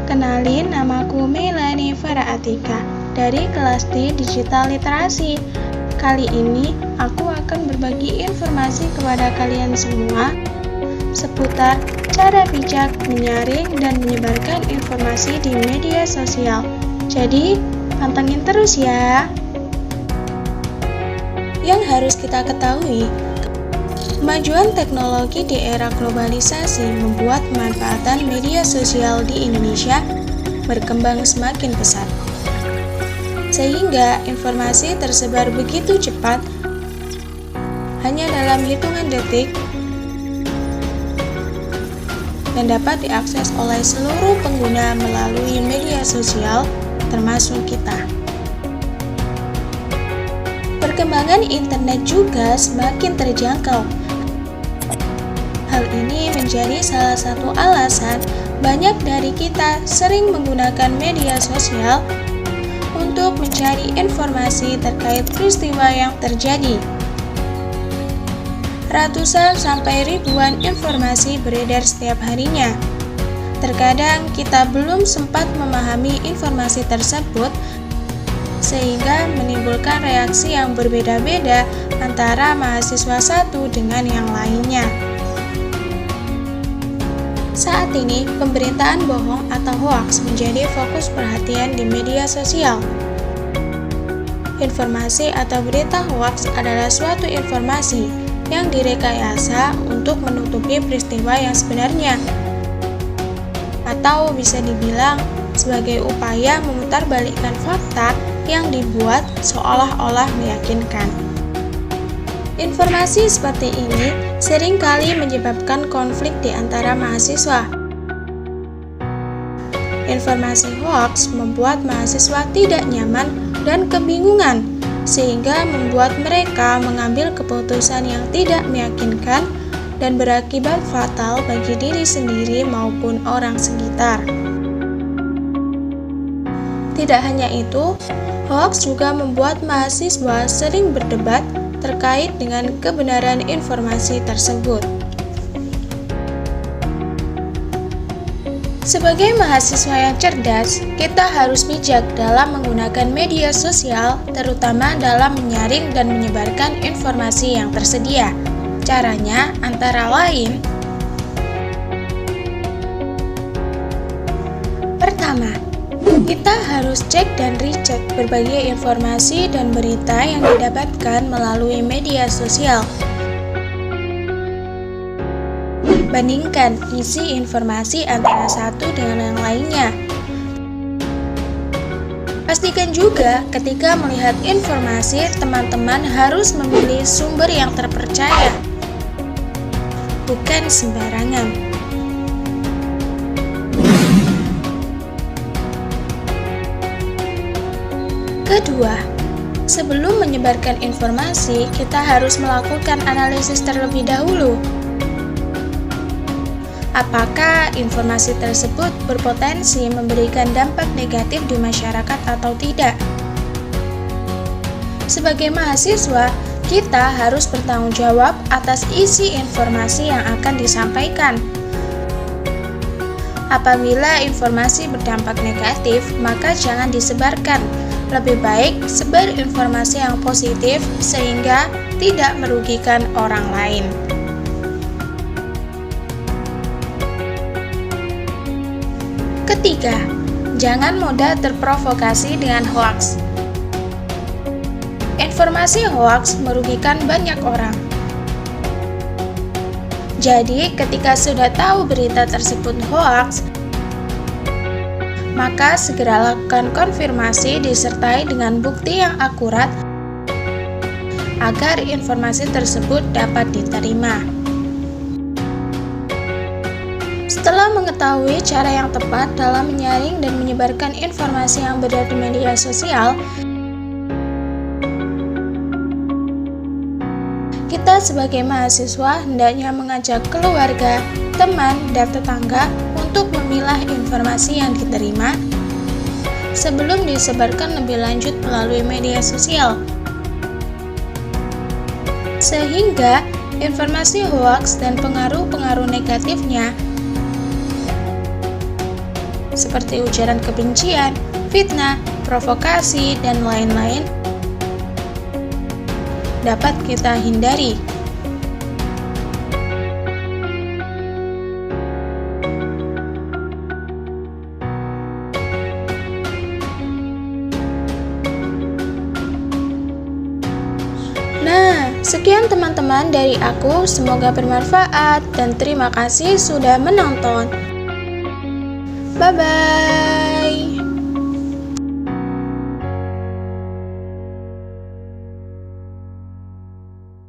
Kenalin, namaku Melani Farah Atika dari kelas D Digital Literasi. Kali ini aku akan berbagi informasi kepada kalian semua seputar cara bijak menyaring dan menyebarkan informasi di media sosial. Jadi, pantengin terus ya. Yang harus kita ketahui, kemajuan teknologi di era globalisasi membuat pemanfaatan media sosial di Indonesia berkembang semakin pesat. Sehingga informasi tersebar begitu cepat, hanya dalam hitungan detik, dan dapat diakses oleh seluruh pengguna melalui media sosial, termasuk kita. Perkembangan internet juga semakin terjangkau. Hal ini menjadi salah satu alasan banyak dari kita sering menggunakan media sosial untuk mencari informasi terkait peristiwa yang terjadi. Ratusan sampai ribuan informasi beredar setiap harinya. Terkadang kita belum sempat memahami informasi tersebut, sehingga menimbulkan reaksi yang berbeda-beda antara mahasiswa satu dengan yang lainnya. Saat ini, pemberitaan bohong atau hoaks menjadi fokus perhatian di media sosial. Informasi atau berita hoaks adalah suatu informasi yang direkayasa untuk menutupi peristiwa yang sebenarnya, atau bisa dibilang sebagai upaya memutarbalikkan fakta yang dibuat seolah-olah meyakinkan. Informasi seperti ini seringkali menyebabkan konflik di antara mahasiswa. Informasi hoaks membuat mahasiswa tidak nyaman dan kebingungan, sehingga membuat mereka mengambil keputusan yang tidak meyakinkan dan berakibat fatal bagi diri sendiri maupun orang sekitar. Tidak hanya itu, hoaks juga membuat mahasiswa sering berdebat terkait dengan kebenaran informasi tersebut. Sebagai mahasiswa yang cerdas, kita harus bijak dalam menggunakan media sosial, terutama dalam menyaring dan menyebarkan informasi yang tersedia. Caranya antara lain: pertama, kita harus cek dan recheck berbagai informasi dan berita yang didapatkan melalui media sosial. Bandingkan isi informasi antara satu dengan yang lainnya. Pastikan juga ketika melihat informasi, teman-teman harus memilih sumber yang terpercaya, bukan sembarangan. Kedua, sebelum menyebarkan informasi, kita harus melakukan analisis terlebih dahulu. Apakah informasi tersebut berpotensi memberikan dampak negatif di masyarakat atau tidak? Sebagai mahasiswa, kita harus bertanggung jawab atas isi informasi yang akan disampaikan. Apabila informasi berdampak negatif, maka jangan disebarkan. Lebih baik sebar informasi yang positif sehingga tidak merugikan orang lain. Ketiga, jangan mudah terprovokasi dengan hoaks. Informasi hoaks merugikan banyak orang. Jadi, ketika sudah tahu berita tersebut hoaks, maka segera lakukan konfirmasi disertai dengan bukti yang akurat agar informasi tersebut dapat diterima. Setelah mengetahui cara yang tepat dalam menyaring dan menyebarkan informasi yang beredar di media sosial, kita sebagai mahasiswa hendaknya mengajak keluarga, teman, dan tetangga untuk memilah informasi yang diterima sebelum disebarkan lebih lanjut melalui media sosial. Sehingga informasi hoaks dan pengaruh-pengaruh negatifnya seperti ujaran kebencian, fitnah, provokasi, dan lain-lain dapat kita hindari. Nah, sekian teman-teman dari aku, semoga bermanfaat dan terima kasih sudah menonton. Bye-bye.